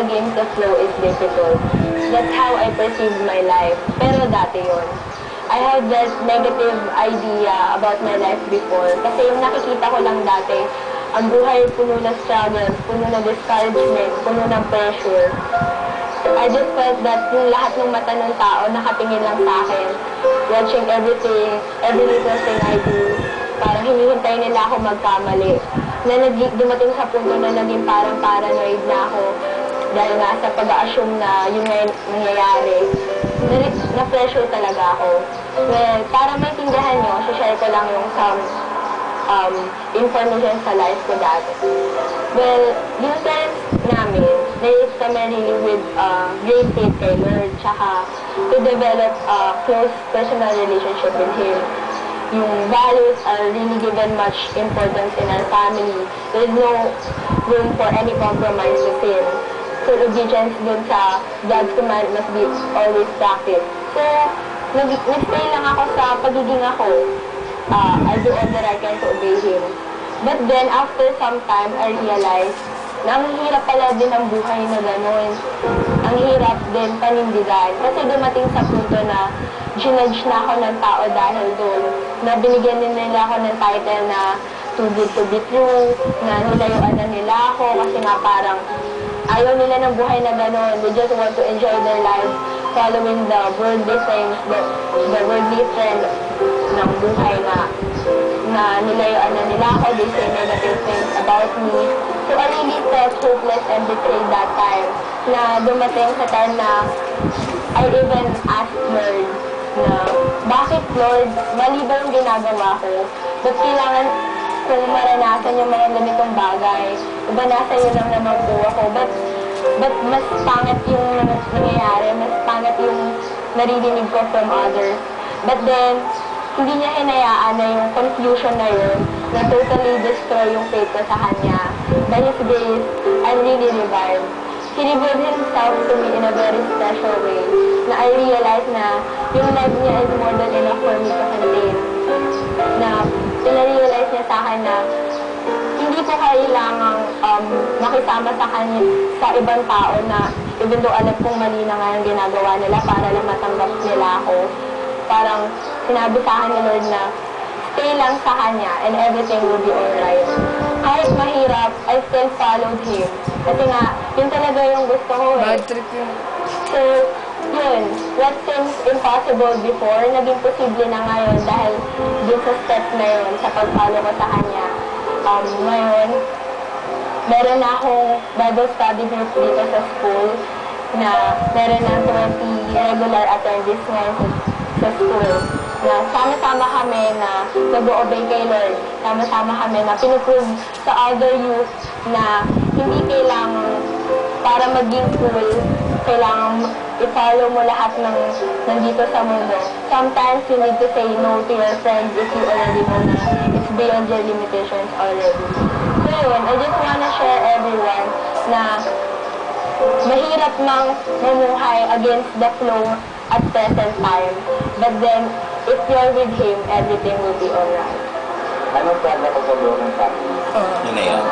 against the flow is difficult. That's how I perceive my life. Pero dati yun. I had that negative idea about my life before. Kasi yung nakikita ko lang dati, ang buhay puno ng struggles, puno ng discouragement, puno ng pressure. I just felt that yung lahat ng mata ng tao nakatingin lang sa akin. Watching everything, every little thing I do. Parang hinihintay nila ako magkamali. Na dumating sa punto na naging parang paranoid na ako. Dahil nga sa pag-assume na yun nga nangyayari. Na-pressure talaga ako. Well, para maintindihan nyo, share ko lang yung some information sa life ko dati. Well, yung parents namin, raised kami really with great faith kay Lord, tsaka to develop a close personal relationship with Him. Yung values are really given much importance in our family. There is no room for any compromise with Him. So, obedience dun sa God's command must be always practiced. So, nag-stay lang ako sa pagiging ako. I do all that I can to obey Him. But then, after some time, I realized na ang hirap pala din ang buhay na gano'n. Ang hirap din panindigan. Kasi dumating sa punto na ginudge na ako ng tao dahil doon. Na binigyan din nila ako ng title na too good to be true, na nilayuan na nila ako kasi nga parang ayaw nila ng buhay na gano'n. They just want to enjoy their lives following the worldly things, the worldly trend ng buhay na nilayuan na nila ako. They say negative things about me. So I really felt hopeless and betrayed that time na dumating sa time na I even asked Lord na bakit Lord, mali ba yung ginagawa ko? Ba't kailangan kung maranasan yung mga ganitong bagay? Diba nasa iyo lang naman po ako? But mas pangit yung nangyayari, mas pangit yung naririnig ko from others. But then, hindi niya hinayaan na yung confusion na yun na totally destroy yung faith ko sa Kanya. By His grace, I'm really revived. He revealed Himself to me in a very special way na I realized na yung life niya is more than enough for me to contain. Na pinarealize niya sa akin na hindi ko kailangang makisama sa kanya sa ibang tao na even though alam kong mali na nga yung ginagawa nila para lang matanggap nila ako. Parang sinabi sa akin ni Lord na stay lang sa Kanya and everything will be alright. Kahit mahirap, I still followed Him. Kasi nga, yun talaga yung gusto ko eh. Bad trip yun. So, yun. What seems impossible before, naging posible na ngayon dahil dun sa step na yun, sa pag-follow ko sa Kanya. Ngayon, meron na akong Bible study group dito sa school na meron na 20 regular attendees ngayon sa school. Na sama-sama kami na nag-o-obey kay Lord. Sama-sama kami na pinuprove sa other youth na hindi kailangan para maging cool, kailangan i-follow mo lahat ng nandito sa mundo. Sometimes you need to say no to your friends if you already know na it's beyond your limitations already. So yun, I just wanna share everyone na mahirap mang mamuhay against the flow at present time. But then, if you're with Him, everything will be alright. Ano pa na pagkabuo ng family? Oo. Yun na yun.